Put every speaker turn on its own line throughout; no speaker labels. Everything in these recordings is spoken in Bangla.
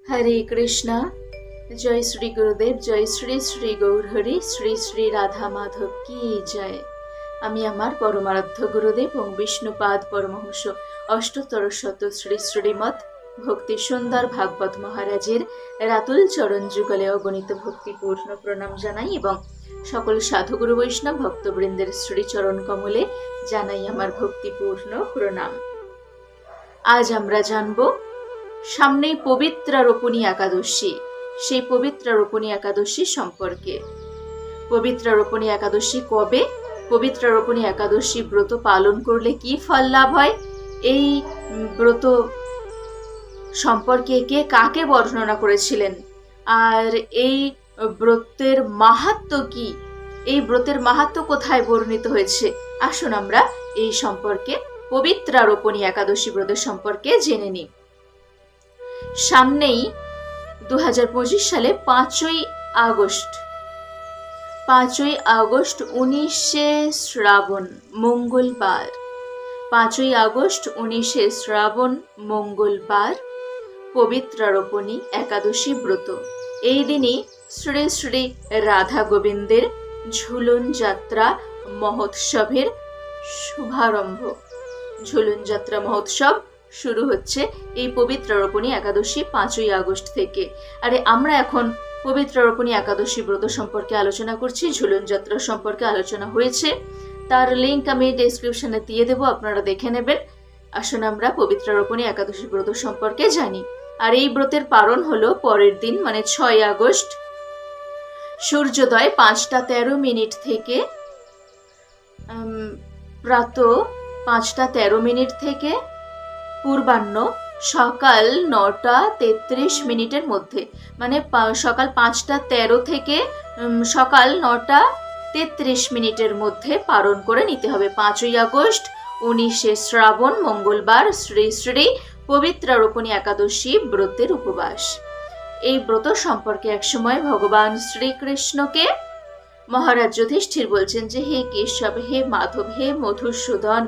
হরে কৃষ্ণ। জয় শ্রী গুরুদেব, জয় শ্রী শ্রী গৌরহরি, শ্রী শ্রী রাধা মাধব কি জয়। আমি আমার পরমারাধ্য গুরুদেব এবং বিষ্ণুপাদ পরমহংস অষ্টতর শত শ্রী শ্রীমৎ ভক্তি সুন্দর ভাগবত মহারাজের রাতুল চরণ যুগলে অগণিত ভক্তিপূর্ণ প্রণাম জানাই এবং সকল সাধুগুরু বৈষ্ণব ভক্তবৃন্দের শ্রীচরণ কমলে জানাই আমার ভক্তিপূর্ণ প্রণাম। আজ আমরা জানব সামনেই পবিত্রারোপণী একাদশী, সেই পবিত্রারোপণী একাদশী সম্পর্কে। পবিত্রারোপণী একাদশী কবে, পবিত্রারোপণী একাদশী ব্রত পালন করলে কি ফল লাভ হয়, এই ব্রত সম্পর্কে কে কাকে বর্ণনা করেছিলেন, আর এই ব্রতের মাহাত্ম্য কি, এই ব্রতের মাহাত্ম্য কোথায় বর্ণিত হয়েছে, আসুন আমরা এই সম্পর্কে পবিত্রারোপণী একাদশী ব্রতের সম্পর্কে জেনে নিই। সামনেই 2025 সালে 5ই আগস্ট 19শে শ্রাবণ মঙ্গলবার, 5ই আগস্ট 19শে শ্রাবণ মঙ্গলবার পবিত্রারোপণী একাদশী ব্রত। এই দিনই শ্রী শ্রী রাধা গোবিন্দের ঝুলন যাত্রা মহোৎসবের শুভারম্ভ। ঝুলন যাত্রা মহোৎসব শুরু হচ্ছে এই পবিত্রারোপণী একাদশী 5ই আগস্ট থেকে। আরে আমরা এখন পবিত্রারোপণী একাদশী ব্রত সম্পর্কে আলোচনা করছি, ঝুলন যাত্রা সম্পর্কে আলোচনা হয়েছে, তার লিঙ্ক আমি ডেসক্রিপশনে দিয়ে দেবো, আপনারা দেখে নেবেন। আসুন আমরা পবিত্রারোপণী একাদশী ব্রত সম্পর্কে জানি। আর এই ব্রতের পালন হলো পরের দিন, মানে 6 আগস্ট সূর্যোদয় 5টা 13 মিনিট থেকে প্রাত 5টা 13 মিনিট থেকে পূর্বাহ্ন সকাল 9টা 33 মিনিটের মধ্যে, মানে সকাল 5টা 13 থেকে সকাল 9টা 33 মিনিটের মধ্যে পালন করে নিতে হবে। 5ই আগস্ট 19শে শ্রাবণ মঙ্গলবার শ্রী শ্রী পবিত্রারোপণী একাদশী ব্রতের উপবাস। এই ব্রত সম্পর্কে একসময় ভগবান শ্রীকৃষ্ণকে মহারাজ যুধিষ্ঠির বলছেন যে, হে কেশব, হে মাধব, হে মধুসূদন,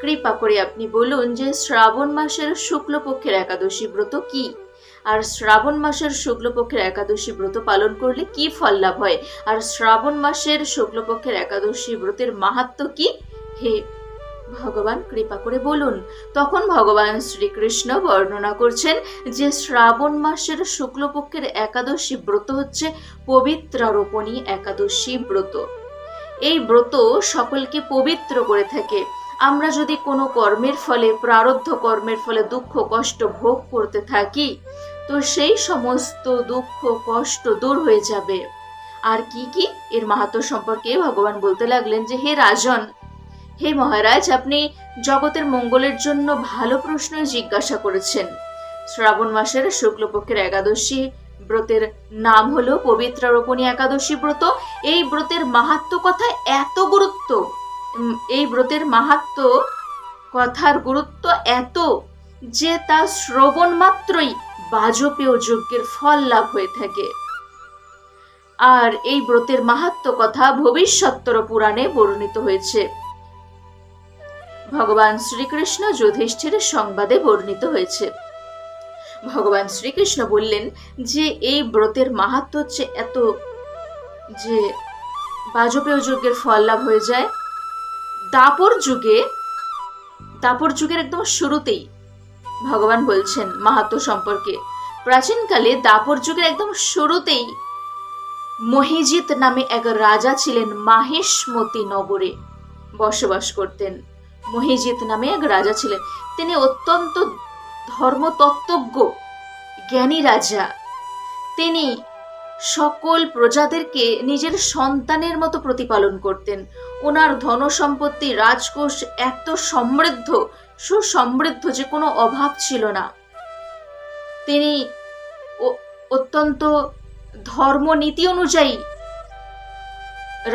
কৃপা করে আপনি বলুন যে শ্রাবণ মাসের শুক্লপক্ষের একাদশী ব্রত কি, আর শ্রাবণ মাসের শুক্লপক্ষের একাদশী ব্রত পালন করলে কি ফল লাভ হয়, আর শ্রাবণ মাসের শুক্লপক্ষের একাদশী ব্রতের মাহাত্ম্য কি, হে ভগবান কৃপা করে বলুন। তখন ভগবান শ্রীকৃষ্ণ বর্ণনা করছেন যে শ্রাবণ মাসের শুক্লপক্ষের একাদশী ব্রত হচ্ছে পবিত্রারোপণী একাদশী ব্রত। এই ব্রত সকলকে পবিত্র করে থাকে। আমরা যদি কোনো কর্মের ফলে, প্রারব্ধ কর্মের ফলে দুঃখ কষ্ট ভোগ করতে থাকি, তো সেই সমস্ত দুঃখ কষ্ট দূর হয়ে যাবে। আর কি কি এর মাহাত্ম্য সম্পর্কে ভগবান বলতে লাগলেন যে, হে রাজন, হে মহারাজ, আপনি জগতের মঙ্গলের জন্য ভালো প্রশ্ন জিজ্ঞাসা করেছেন। শ্রাবণ মাসের শুক্লপক্ষের একাদশী ব্রতের নাম হলো পবিত্রারোপণী একাদশী ব্রত। এই ব্রতের মাহাত্ম্য কথা এত গুরুত্ব, এই ব্রতের মাহাত্ম্য কথার গুরুত্ব এত যে তা শ্রবণ মাত্রই বাজপেয় যজ্ঞের ফল লাভ হয়ে থাকে। আর এই ব্রতের মাহাত্ম্য কথা ভবিষ্যত্তর পুরাণে বর্ণিত হয়েছে, ভগবান শ্রীকৃষ্ণ যুধিষ্ঠিরের সংবাদে বর্ণিত হয়েছে। ভগবান শ্রীকৃষ্ণ বললেন যে এই ব্রতের মাহাত্ম্য হচ্ছে এত যে বাজপেয় যজ্ঞের ফল লাভ হয়ে যায়। দাপর যুগের একদম শুরুতেই ভগবান বলছেন মাহাত্ম্য সম্পর্কে। প্রাচীনকালে দাপর যুগের একদম শুরুতেই মহিজিৎ নামে এক রাজা ছিলেন, মাহেশমতি নগরে বসবাস করতেন। মহিজিৎ নামে এক রাজা ছিলেন, তিনি অত্যন্ত ধর্মতত্ত্বজ্ঞ জ্ঞানী রাজা। তিনি সকল প্রজাদেরকে নিজের সন্তানের মতো প্রতিপালন করতেন। ওনার ধন সম্পত্তি, রাজকোষ এত সমৃদ্ধ, সুসমৃদ্ধ যে কোনো অভাব ছিল না। তিনি অত্যন্ত ধর্মনীতি অনুযায়ী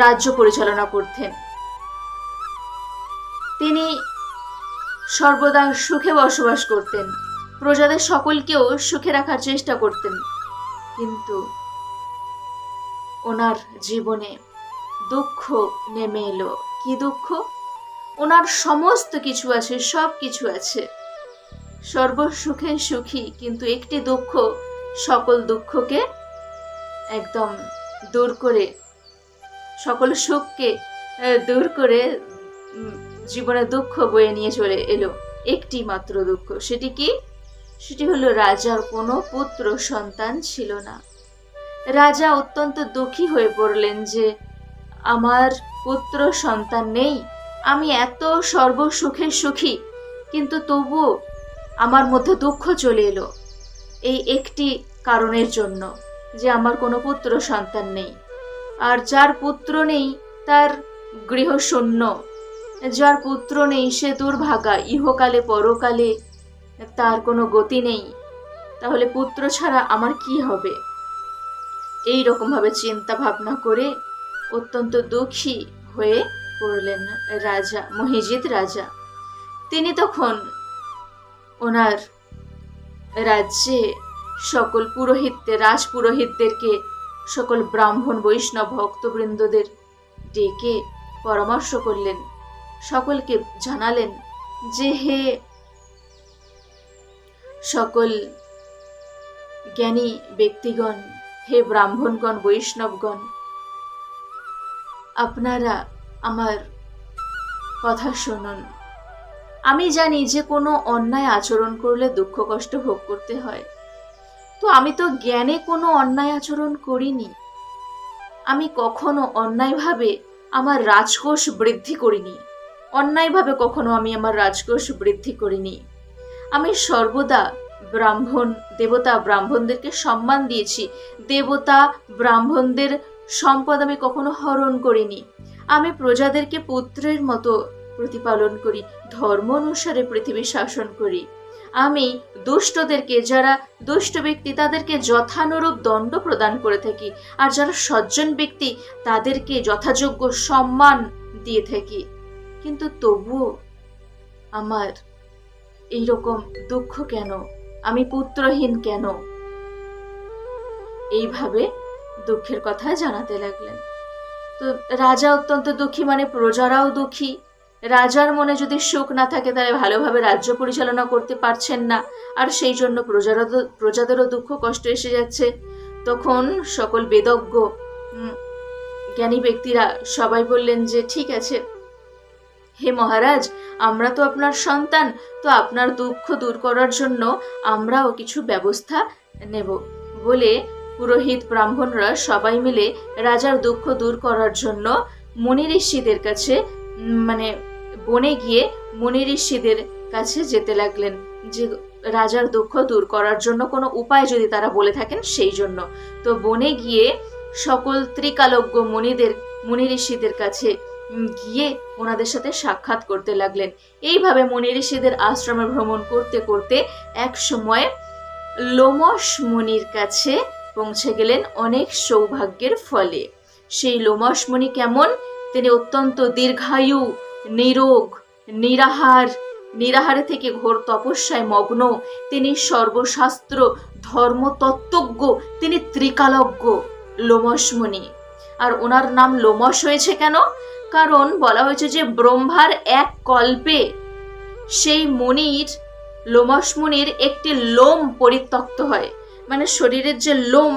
রাজ্য পরিচালনা করতেন। তিনি সর্বদা সুখে বসবাস করতেন, প্রজাদের সকলকেও সুখে রাখার চেষ্টা করতেন। কিন্তু ওনার জীবনে দুঃখ নেমে এলো। কি দুঃখ? ওনার সমস্ত কিছু আছে, সব কিছু আছে, সর্বসুখে সুখী, কিন্তু একটি দুঃখ, সকল দুঃখকে একদম দূর করে, সকল সুখকে দূর করে জীবনে দুঃখ বয়ে নিয়ে চলে এলো একটি মাত্র দুঃখ। সেটি কি? সেটি হলো রাজার কোনো পুত্র সন্তান ছিল না। রাজা অত্যন্ত দুঃখী হয়ে পড়লেন যে আমার পুত্র সন্তান নেই, আমি এত সর্বসুখের সুখী, কিন্তু তবুও আমার মধ্যে দুঃখ চলে এলো এই একটি কারণের জন্য, যে আমার কোনো পুত্র সন্তান নেই। আর যার পুত্র নেই তার গৃহ শূন্য, যার পুত্র নেই সে দুর্ভাগা, ইহকালে পরকালে তার কোনো গতি নেই, তাহলে পুত্র ছাড়া আমার কি হবে? এই রকমভাবে চিন্তা ভাবনা করে অত্যন্ত দুঃখী হয়ে পড়লেন রাজা, মহিজিৎ রাজা। তিনি তখন ওনার রাজ্যে সকল রাজপুরোহিতদেরকে, সকল ব্রাহ্মণ বৈষ্ণব ভক্তবৃন্দদের ডেকে পরামর্শ করলেন, সকলকে জানালেন যে হে সকল জ্ঞানী ব্যক্তিগণ, হে ব্রাহ্মণগণ, বৈষ্ণবগণ, আপনারা আমার কথা শুনুন। আমি জানি যে কোনো অন্যায় আচরণ করলে দুঃখ কষ্ট ভোগ করতে হয়, তো আমি তো জ্ঞানে কোনো অন্যায় আচরণ করিনি। আমি কখনো অন্যায়ভাবে আমার রাজকোষ বৃদ্ধি করিনি, অন্যায়ভাবে কখনো আমি আমার রাজকোষ বৃদ্ধি করিনি। আমি সর্বদা দেবতা ব্রাহ্মণদেরকে সম্মান দিয়েছি, দেবতা ব্রাহ্মণদের সম্পদ আমি কখনো হরণ করিনি। আমি প্রজাদেরকে পুত্রের মতো প্রতিপালন করি, ধর্ম অনুসারে পৃথিবী শাসন করি। আমি দুষ্টদেরকে, যারা দুষ্ট ব্যক্তি তাদেরকে যথানুরূপ দণ্ড প্রদান করে থাকি, আর যারা সজ্জন ব্যক্তি তাদেরকে যথাযোগ্য সম্মান দিয়ে থাকি। কিন্তু তবুও আমার এইরকম দুঃখ কেন? আমি পুত্রহীন কেন? এইভাবে দুঃখের কথা জানাতে লাগলেন। তো রাজা অত্যন্ত দুঃখী, মানে প্রজারাও দুঃখী। রাজার মনে যদি সুখ না থাকে তাহলে ভালোভাবে রাজ্য পরিচালনা করতে পারছেন না, আর সেই জন্য প্রজাদেরও দুঃখ কষ্ট এসে যাচ্ছে। তখন সকল বেদজ্ঞ জ্ঞানী ব্যক্তিরা সবাই বললেন যে ঠিক আছে, হে মহারাজ, আমরা তো আপনার সন্তান, তো আপনার দুঃখ দূর করার জন্য আমরাও কিছু ব্যবস্থা নেব বলে পুরোহিত ব্রাহ্মণরা সবাই মিলে রাজার দুঃখ দূর করার জন্য মুনি ঋষিদের কাছে, মানে বনে গিয়ে মুনি ঋষিদের কাছে যেতে লাগলেন, যে রাজার দুঃখ দূর করার জন্য কোনো উপায় যদি তারা বলে থাকেন সেই জন্য। তো বনে গিয়ে সকল ত্রিকালজ্ঞ মুনি ঋষিদের কাছে গিয়ে ওনাদের সাথে সাক্ষাৎ করতে লাগলেন। এইভাবে মুনি ঋষিদের আশ্রমে ভ্রমণ করতে করতে এক সময় লোমশ মুনির কাছে পৌঁছে গেলেন অনেক সৌভাগ্যের ফলে। সেই লোমশ মুনি কেমন? তিনি অত্যন্ত দীর্ঘায়ু, নিরোগ, নিরাহারে থেকে ঘোর তপস্যায় মগ্ন। তিনি সর্বশাস্ত্র ধর্মতত্ত্বজ্ঞ, তিনি ত্রিকালজ্ঞ লোমশ মুনি। আর ওনার নাম লোমশ হয়েছে কেন? কারণ বলা হয়েছে যে ব্রহ্মার এক কল্পে সেই লোমশ মুনির একটি লোম পরিত্যক্ত হয়, মানে শরীরের যে লোম,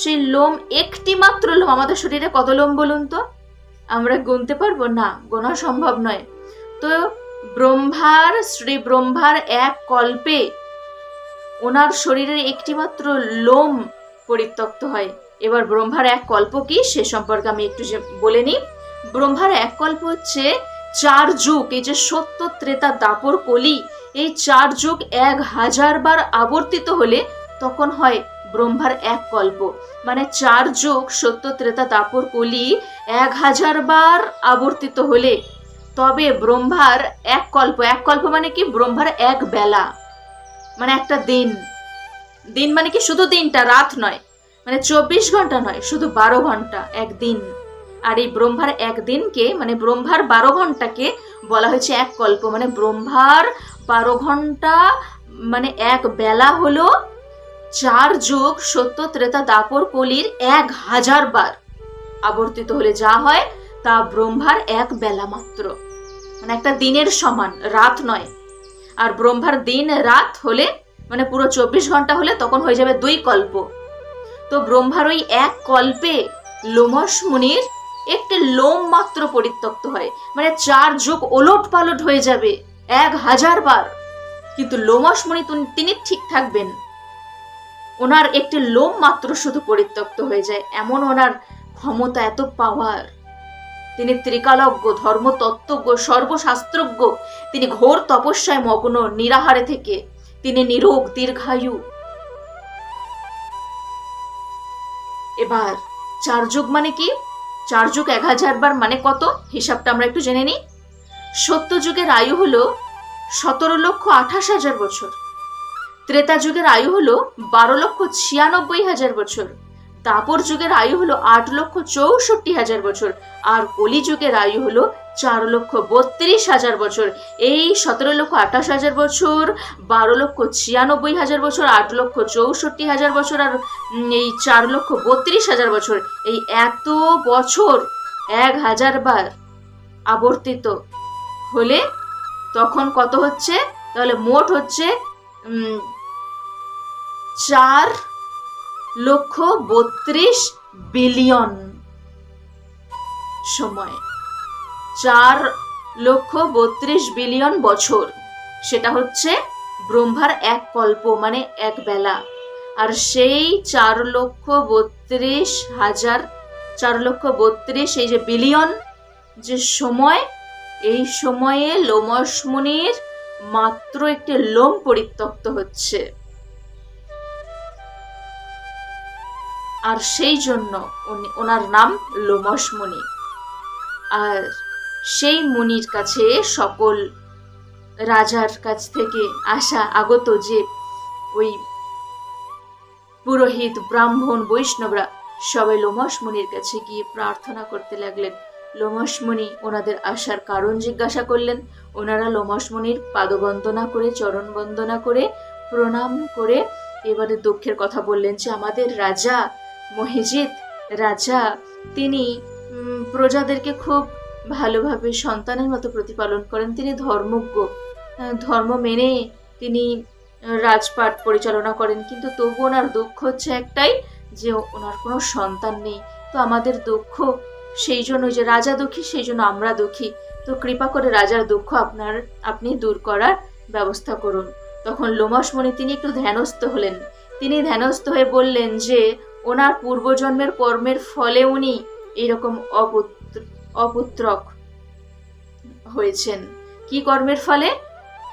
সেই লোম একটি মাত্র লোম। আমাদের শরীরে কত লোম বলুন তো? আমরা গুনতে পারবো না, গোনা সম্ভব নয়। তো শ্রী ব্রহ্মার এক কল্পে ওনার শরীরের একটি মাত্র লোম পরিত্যক্ত হয়। এবার ব্রহ্মার এক কল্প কি সে সম্পর্কে আমি একটু বলে নিই। ব্রহ্মার এক কল্প হচ্ছে 4 যুগ। এই যে সত্য, ত্রেতা, দাপর, কলি, এই 4 যুগ 1000 বার আবর্তিত হলে তখন হয় ব্রহ্মার এক কল্প। মানে 4 যুগ সত্য, ত্রেতা, দাপর, কলি 1000 বার আবর্তিত হলে তবে ব্রহ্মার এক কল্প। এক কল্প মানে কি? ব্রহ্মার এক বেলা, মানে একটা দিন। দিন মানে কি? শুধু দিনটা, রাত নয়, মানে 24 ঘন্টা নয়, শুধু 12 ঘন্টা একদিন। আর এই ব্রহ্মার একদিনকে, মানে ব্রহ্মার 12 ঘন্টাকে বলা হয়েছে এক কল্প। মানে ব্রহ্মার 12 ঘন্টা মানে এক বেলা হলো 4 যুগ সত্য, ত্রেতা, দাপর, কলির 1000 বার আবর্তিত হলে যা হয় তা ব্রহ্মার এক বেলা মাত্র, মানে একটা দিনের সমান, রাত নয়। আর ব্রহ্মার দিন রাত হলে মানে পুরো 24 ঘন্টা হলে তখন হয়ে যাবে 2 কল্প। তো ব্রহ্মার ওই 1 কল্পে লোমশ মুনির একটি লোম মাত্র পরিত্যক্ত হয়, মানে 4 যুগ ওলট পালট হয়ে যাবে 1000 বার, কিন্তু লোমশ মুনি তিনি ঠিক থাকবেন, ওনার একটি লোম মাত্র শুধু পরিত্যক্ত হয়ে যায়। এমন ওনার ক্ষমতা, এত পাওয়ার। তিনি ত্রিকালজ্ঞ, ধর্মতত্ত্বজ্ঞ, সর্বশাস্ত্রজ্ঞ। তিনি ঘোর তপস্যায় মগ্ন, নিরাহারে থেকে। তিনি নিরোগ, দীর্ঘায়ু। এবার 4 যুগ মানে কি? 4 যুগ 1000 বার মানে কত? হিসাবটা আমরা একটু জেনে নিই। সত্য যুগের আয়ু হলো 17,28,000 বছর। ত্রেতা যুগের আয়ু হলো 12,96,000 বছর। দাপর যুগের আয়ু হলো 8,64,000 বছর। আর কলি যুগের আয়ু হলো 4,32,000 বছর। এই 17,28,000 বছর, 12,96,000 বছর, 8,64,000 বছর আর এই 4,32,000 বছর, এই এত বছর 1000 বার আবর্তিত হলে তখন কত হচ্ছে? তাহলে মোট হচ্ছে 4,32 বিলিয়ন সময়, 4,32 বিলিয়ন বছর। সেটা হচ্ছে ব্রহ্মার 1 কল্প, মানে 1 বেলা। আর সেই 4,32,000 এই যে বিলিয়ন যে সময়, এই সময়ে লোমশ মুনির মাত্র একটি লোম পরিত্যক্ত হচ্ছে। আর সেই জন্য ওনার নাম লোমশ মুনি। আর সেই মুনির কাছে সকল রাজার কাছ থেকে আগত যে ওই পুরোহিত, ব্রাহ্মণ, বৈষ্ণবরা সবাই লোমশ মুনির কাছে গিয়ে প্রার্থনা করতে লাগলেন। লোমশ মুনি ওনাদের আসার কারণ জিজ্ঞাসা করলেন। ওনারা লোমশ মুনির পাদবন্দনা করে, চরণ বন্দনা করে, প্রণাম করে এবারে দুঃখের কথা বললেন যে আমাদের রাজা মহিজিৎ রাজা, তিনি প্রজাদেরকে খুব ভালোভাবে সন্তানের মতো প্রতিপালন করেন। তিনি ধর্মজ্ঞ, ধর্ম মেনে তিনি রাজপাট পরিচালনা করেন, কিন্তু তবু ওনার দুঃখ হচ্ছে একটাই যে ওনার কোনো সন্তান নেই। তো আমাদের দুঃখ সেই জন্য, যে রাজা দুঃখী সেই জন্য আমরা দুঃখী। তো কৃপা করে রাজার দুঃখ আপনি দূর করার ব্যবস্থা করুন। তখন লোমশ মুনি তিনি একটু ধ্যানস্থ হলেন। তিনি ধ্যানস্থ হয়ে বললেন যে ওনার পূর্বজন্মের কর্মের ফলে উনি এরকম অপুত্রক হয়েছেন। কি কর্মের ফলে?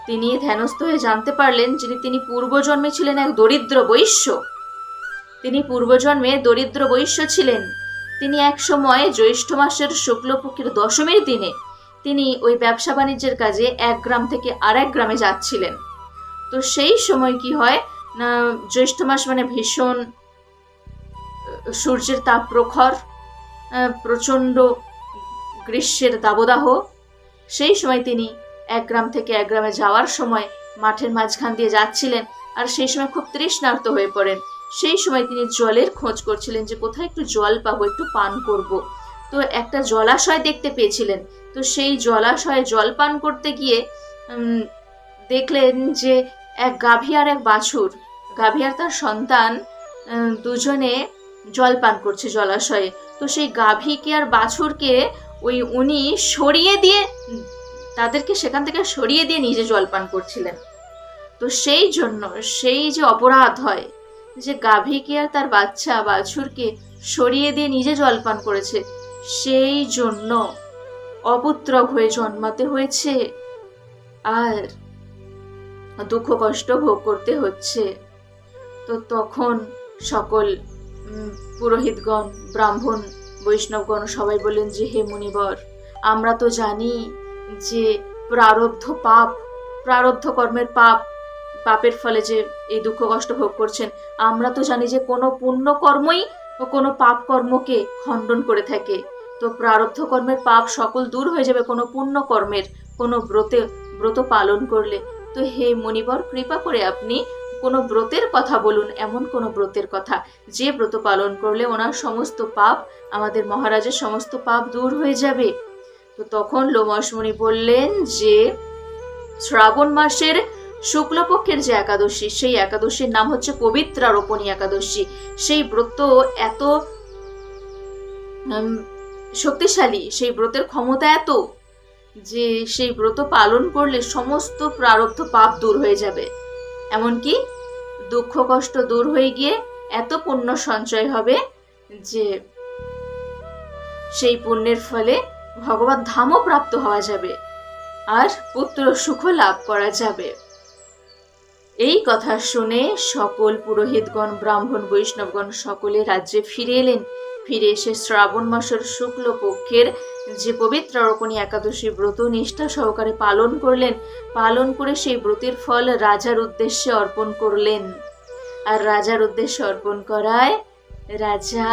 তিনি ধ্যানস্থ হয়ে জানতে পারলেন যে তিনি পূর্বজন্মে ছিলেন এক দরিদ্র বৈশ্য। তিনি পূর্বজন্মে দরিদ্র বৈশ্য ছিলেন। তিনি এক সময় জ্যৈষ্ঠ মাসের শুক্লপক্ষের দশমীর দিনে তিনি ওই ব্যবসা বাণিজ্যের কাজে এক গ্রাম থেকে আরেক গ্রামে যাচ্ছিলেন। তো সেই সময় কি হয় না, জ্যৈষ্ঠ মাস মানে ভীষণ সূর্যের তাপ প্রখর, প্রচণ্ড গ্রীষ্মের দাবদাহ। সেই সময় তিনি এক গ্রাম থেকে এক গ্রামে যাওয়ার সময় মাঠের মাঝখান দিয়ে যাচ্ছিলেন, আর সেই সময় খুব তৃষ্ণার্ত হয়ে পড়েন। সেই সময় তিনি জলের খোঁজ করছিলেন যে কোথায় একটু জল পাবো, একটু পান করব। তো একটা জলাশয় দেখতে পেয়েছিলেন। তো সেই জলাশয়ে জল পান করতে গিয়ে দেখলেন যে এক গাভী আর এক বাছুর, গাভী আর তার সন্তান দুজনে জল পান করছে জলাশয়ে। তো সেই গাভীকে আর বাছুরকে উনি সরিয়ে দিয়ে, তাদেরকে সেখান থেকে সরিয়ে দিয়ে নিজে জল পান করছিলেন। তো সেই জন্য সেই যে অপরাধ হয় যে গাভীকে আর তার বাচ্চা বাছুরকে সরিয়ে দিয়ে নিজে জলপান করেছে, সেই জন্য অপুত্রক হয়ে জন্মাতে হয়েছে আর দুঃখ কষ্ট ভোগ করতে হচ্ছে। তো তখন সকল পুরোহিতগণ, ব্রাহ্মণ, বৈষ্ণবগণ সবাই বললেন যে হে মুনিবর, আমরা তো জানি যে প্রারব্ধ কর্মের পাপের ফলে যে এই দুঃখ কষ্ট ভোগ করছেন, আমরা তো জানি যে কোনো পুণ্য কর্মই ও কোনো পাপ কর্মকে খণ্ডন করে থাকে। তো প্রারব্ধ কর্মের পাপ সকল দূর হয়ে যাবে কোনো পুণ্য কর্মের, কোনো ব্রত পালন করলে। তো হে মুনিবর, কৃপা করে আপনি কোনো ব্রতের কথা বলুন, এমন কোনো ব্রতের কথা যে ব্রত পালন করলে ওনার সমস্ত পাপ, আমাদের মহারাজের সমস্ত পাপ দূর হয়ে যাবে। তো তখন লোমশ মুনি বললেন যে শ্রাবণ মাসের শুক্লপক্ষের যে একাদশী, সেই একাদশীর নাম হচ্ছে পবিত্রারোপণী একাদশী। সেই ব্রত এত শক্তিশালী, সেই ব্রতের ক্ষমতা এত যে সেই ব্রত পালন করলে সমস্ত প্রারব্ধ পাপ দূর হয়ে যাবে, এমনকি দুঃখ কষ্ট দূর হয়ে গিয়ে এত পুণ্য সঞ্চয় হবে যে সেই পুণ্যের ফলে ভগবত ধামও প্রাপ্ত হওয়া যাবে আর পুত্র সুখ লাভ করা যাবে। এই কথা শুনে সকল পুরোহিতগণ, ব্রাহ্মণ, বৈষ্ণবগণ সকলে রাজ্যে ফিরে এলেন। ফিরে এসে শ্রাবণ মাসের শুক্লপক্ষের যে পবিত্রারোপণী একাদশী ব্রত নিষ্ঠা সহকারে পালন করলেন। পালন করে সেই ব্রতের ফল রাজার উদ্দেশ্যে অর্পণ করলেন। আর রাজার উদ্দেশ্যে অর্পণ করায় রাজা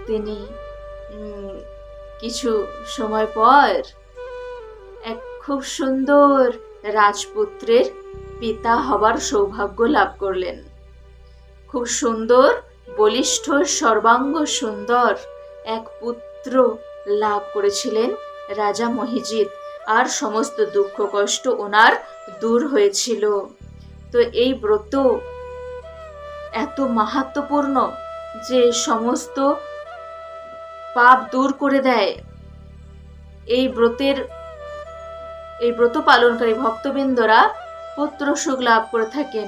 তিনি কিছু সময় পর এক খুব সুন্দর রাজপুত্রের পিতা হবার সৌভাগ্য লাভ করলেন। খুব সুন্দর, বলিষ্ঠ, সর্বাঙ্গ সুন্দর এক পুত্র লাভ করেছিলেন রাজা মহিজিৎ। আর সমস্ত দুঃখ কষ্ট ওনার দূর হয়েছিল। তো এই ব্রত এত মাহাত্ম্যপূর্ণ যে সমস্ত পাপ দূর করে দেয়। এই ব্রত পালনকারী ভক্তবৃন্দরা পুত্র সুখ লাভ করে থাকেন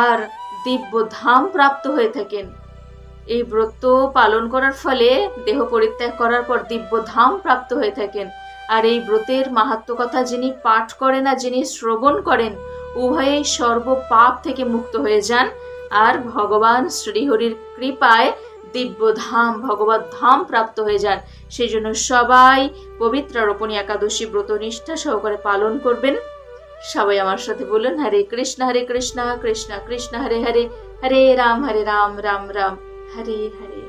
আর দিব্য ধাম প্রাপ্ত হয়ে থাকেন। এই ব্রত পালন করার ফলে দেহ পরিত্যাগ করার পর দিব্য ধাম প্রাপ্ত হয়ে থাকেন। আর এই ব্রতের মাহাত্ম্য কথা যিনি পাঠ করেন আর যিনি শ্রবণ করেন, উভয়েই সর্ব পাপ থেকে মুক্ত হয়ে যান আর ভগবান শ্রীহরির কৃপায় দিব্য ধাম, ভগবত ধাম প্রাপ্ত হয়ে যান। সেই জন্য সবাই পবিত্রারোপণী একাদশী ব্রত নিষ্ঠা সহকারে পালন করবেন। সবাই আমার সাথে বলুন, হরে কৃষ্ণ কৃষ্ণ কৃষ্ণ হরে হরে, হরে রাম রাম রাম হরে হরে।